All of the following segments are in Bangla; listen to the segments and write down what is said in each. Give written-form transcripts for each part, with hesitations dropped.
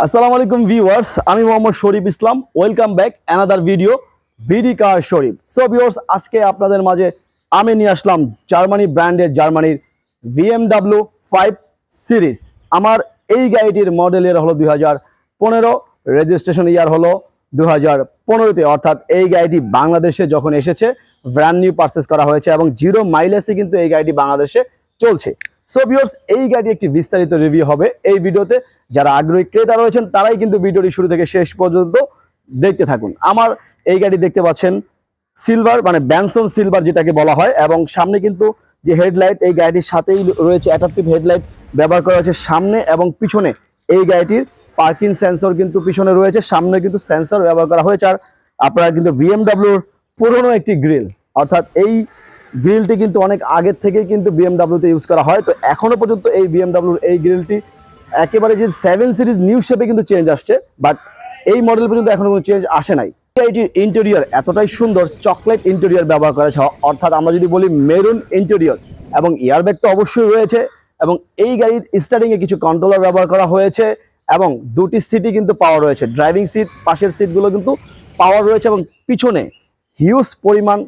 আসসালামু আলাইকুম ভিউয়ার্স, আমি Mohammad Sharif Islam. Welcome back another video BD car Sharif. So viewers, আজকে আপনাদের মাঝে আমি নিয়ে আসলাম জার্মানি ব্র্যান্ডের জার্মানির BMW 5 সিরিজ। আমার এই গাড়িটির মডেল ইয়ার হলো 2015, রেজিস্ট্রেশন ইয়ার হলো 2015-তে, অর্থাৎ এই গাড়িটি বাংলাদেশে যখন এসেছে ব্র্যান্ড নিউ পারচেস করা হয়েছে এবং 0 মাইলেজে কিন্তু এই গাড়িটি বাংলাদেশে চলছে। সো ভিউয়ার্স, এই গাড়ি একটি বিস্তারিত রিভিউ হবে এই ভিডিওতে। যারা আগ্রহী ক্রেতা রয়েছেন তারাই কিন্তু ভিডিওটি শুরু থেকে শেষ পর্যন্ত দেখতে থাকুন। আমার এই গাড়ি দেখতে পাচ্ছেন সিলভার, মানে ব্যানসন সিলভার যেটাকে বলা হয়, এবং সামনে কিন্তু যে হেডলাইট, এই গাড়িটির সাথেই রয়েছে অ্যাডাপটিভ হেডলাইট ব্যবহার করা হয়েছে সামনে এবং পিছনে। এই গাড়িটির পার্কিং সেন্সর কিন্তু পিছনে রয়েছে, সামনে কিন্তু সেন্সর ব্যবহার করা হয়েছে। আর আপনারা কিন্তু বিএমডাব্লিউর পুরনো একটি গ্রিল, অর্থাৎ এই গ্রিলটি কিন্তু অনেক আগের থেকেই কিন্তু বিএমডাব্লিউতে ইউজ করা হয়। তো এখনো পর্যন্ত এই বিএমডাব্লিউর এই গ্রিলটি একেবারে যে 7 সিরিজ নিউ শেপে কিন্তু চেঞ্জ আসছে, বাট এই মডেল পর্যন্ত এখনো কোনো চেঞ্জ আসে নাই। গাড়িটির ইন্টেরিয়র এতটাই সুন্দর, চকলেট ইন্টেরিয়র ব্যবহার করা হয়েছে, অর্থাৎ আমরা যদি বলি মেরুন ইন্টেরিয়র, এবং এয়ারব্যাগ তো অবশ্যই রয়েছে, এবং এই গাড়ির স্টার্টিংয়ে কিছু কন্ট্রোলার ব্যবহার করা হয়েছে, এবং দুটি সিটই কিন্তু পাওয়ার রয়েছে। ড্রাইভিং সিট, পাশের সিটগুলো কিন্তু পাওয়ার রয়েছে, এবং পিছনে হিউজ পরিমাণ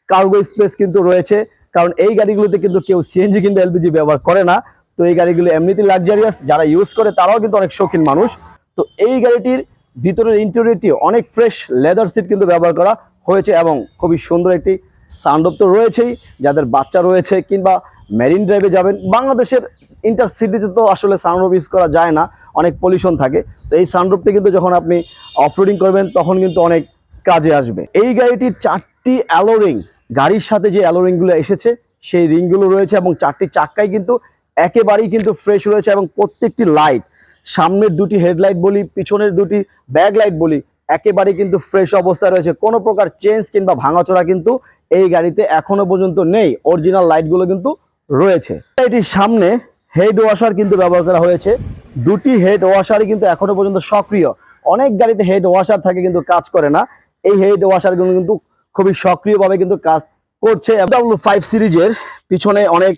কার্গো স্পেস কিন্তু রয়েছে, কারণ এই গাড়িগুলোতে কিন্তু কেউ সিএনজি কিংবা এলপিজি ব্যবহার করে না। তো এই গাড়িগুলো এমনিতেই লাক্সারিয়াস, যারা ইউজ করে তারাও কিন্তু অনেক শৌখিন মানুষ। তো এই গাড়িটির ভিতরের ইন্টেরিয়রটি অনেক ফ্রেশ লেদার সিট কিন্তু ব্যবহার করা হয়েছে, এবং খুবই সুন্দর একটি সানরুফ তো রয়েছেই। যাদের বাচ্চা রয়েছে কিংবা মেরিন ড্রাইভে যাবেন, বাংলাদেশের ইন্টারসিটিতে তো আসলে সানরুফ ইউজ করা যায় না, অনেক পলিউশন থাকে। তো এই সানরুফটি কিন্তু যখন আপনি অফরোডিং করবেন তখন কিন্তু অনেক কাজে আসবে। এই গাড়িটির 4টি অ্যালো রিং, গাড়ির সাথে যে অ্যালো রিংগুলো এসেছে সেই রিংগুলো রয়েছে, এবং 4টি চাক্কাই কিন্তু একেবারেই কিন্তু ফ্রেশ রয়েছে, এবং প্রত্যেকটি লাইট, সামনের দুটি হেডলাইট বলি, পিছনের দুটি ব্যাক লাইট বলি, একেবারেই কিন্তু ফ্রেশ অবস্থায় রয়েছে। কোনো প্রকার চেঞ্জ কিংবা ভাঙাচোরা কিন্তু এই গাড়িতে এখনো পর্যন্ত নেই, অরিজিনাল লাইটগুলো কিন্তু রয়েছে। এটির সামনে হেড ওয়াশার কিন্তু ব্যবহার করা হয়েছে, দুটি হেড ওয়াশারই কিন্তু এখনো পর্যন্ত সক্রিয়। অনেক গাড়িতে হেড ওয়াশার থাকে কিন্তু কাজ করে না, এই হেড ওয়াশারগুলো কিন্তু খুবই সক্রিয়ভাবে কিন্তু কাজ করছে। BMW 5 সিরিজের পিছনে অনেক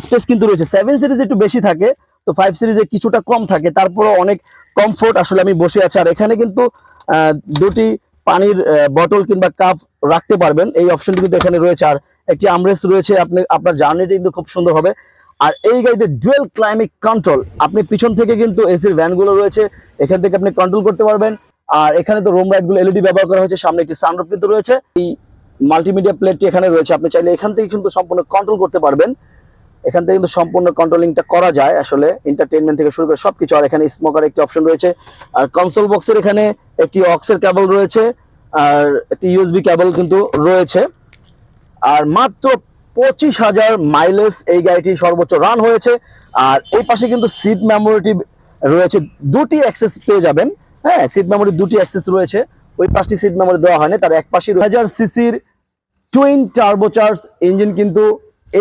স্পেস কিন্তু রয়েছে। 7 সিরিজ একটু বেশি থাকে, তো 5 সিরিজে কিছুটা কম থাকে, তারপরও অনেক কমফোর্ট। আসলে আমি বসে আছি, আর এখানে কিন্তু দুটি পানির বটল কিংবা কাপ রাখতে পারবেন, এই অপশনটি কিন্তু এখানে রয়েছে। আর একটি আমরেস্ট রয়েছে, আপনার জার্নিটি কিন্তু খুব সুন্দর হবে। আর এই গাড়িতে ডুয়েল ক্লাইমেট কন্ট্রোল, আপনি পিছন থেকে কিন্তু এসির ভ্যানগুলো রয়েছে, এখান থেকে আপনি কন্ট্রোল করতে পারবেন। আর এখানে তো রুম লাইটগুলো এলইডি ব্যবহার করা হয়েছে, সামনে একটি সানরুফ কিন্তু রয়েছে। এই মাল্টিমিডিয়া প্লেটটি এখানে রয়েছে, আপনি চাইলে এখান থেকে কিন্তু সম্পূর্ণ কন্ট্রোল করতে পারবেন। এখান থেকে কিন্তু সম্পূর্ণ কন্ট্রোলিংটা করা যায়, আসলে এন্টারটেইনমেন্ট থেকে শুরু করে সবকিছু। আর এখানে স্মোকার একটি অপশন রয়েছে, আর কনসোল বক্সের এখানে একটি অক্সের কেবল রয়েছে, আর একটি ইউএসবি কেবল কিন্তু রয়েছে। আর মাত্র 25,000 মাইলেজ এই গাড়িটি সর্বোচ্চ রান হয়েছে। আর এই পাশে কিন্তু সিট মেমোরিটি রয়েছে, দুটি অ্যাক্সেস পেয়ে যাবেন। হ্যাঁ, সিট মেমোরি দুটি অ্যাক্সেস রয়েছে, ওই পাশটি সিট মেমোরি দেওয়া হয়নি। তার এক পাশে 2000 সিসির টুইন টার্বোচার্জ ইঞ্জিন কিন্তু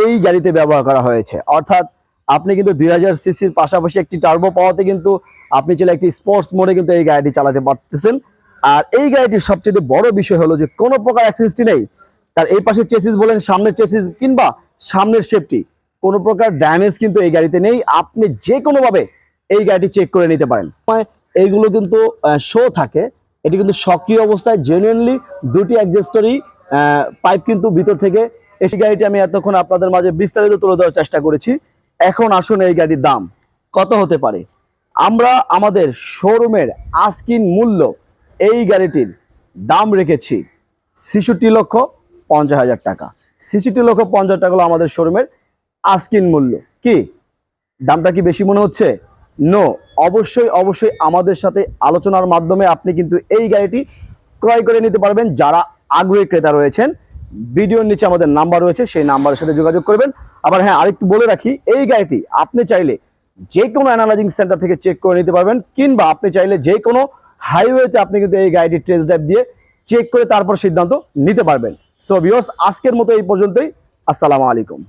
এই গাড়িতে ব্যবহার করা হয়েছে, অর্থাৎ আপনি কিন্তু 2000 সিসির পাশাপাশি একটি টার্বো পাওয়াতে কিন্তু আপনি চাইলে একটি স্পোর্টস মোডে কিন্তু এই গাড়িটি চালাতে পারতেছেন। আর এই গাড়িটির সবচেয়ে বড় বিষয় হলো যে কোনো প্রকার অ্যাক্সিডেন্ট নেই। তার এই পাশের চেসিস বলেন, সামনের চেসিস কিংবা সামনের সেফটি, কোনো প্রকার ড্যামেজ কিন্তু এই গাড়িতে নেই। আপনি যে কোনোভাবে এই গাড়িটি চেক করে নিতে পারেন। এইগুলো কিন্তু শো থাকে, এটি কিন্তু সক্রিয় অবস্থায় জেনুইনলি দুটি অ্যাডজাস্টরই পাইপ কিন্তু ভিতর থেকে এই গাড়িটি আমি এতক্ষণ আপনাদের মাঝে বিস্তারিত তুলে ধরার চেষ্টা করেছি। এখন আসুন এই গাড়ির দাম কত হতে পারে। আমরা আমাদের শোরুমের আস্কিং মূল্য এই গাড়িটির দাম রেখেছি 66,50,000 টাকা। 66,50,000 টাকা হলো আমাদের শোরুমের আস্কিং মূল্য। কি দামটা কি বেশি মনে হচ্ছে? নো, অবশ্যই অবশ্যই আমাদের সাথে আলোচনার মাধ্যমে আপনি কিন্তু এই গাড়িটি ক্রয় করে নিতে পারবেন। যারা আগ্রহী ক্রেতা রয়েছেন, ভিডিওর নিচে আমাদের নাম্বার রয়েছে, সেই নাম্বারের সাথে যোগাযোগ করবেন। আবার হ্যাঁ, আরেকটু বলে রাখি, এই গাড়িটি আপনি চাইলে যে কোনো অ্যানালাইজিং সেন্টার থেকে চেক করে নিতে পারবেন, কিংবা আপনি চাইলে যে কোনো হাইওয়েতে আপনি কিন্তু এই গাড়িটি টেস্ট ড্রাইভ দিয়ে চেক করে তারপর সিদ্ধান্ত নিতে পারবেন। সো ভিউয়ার্স, আজকের মতো এই পর্যন্তই। আসসালামু আলাইকুম।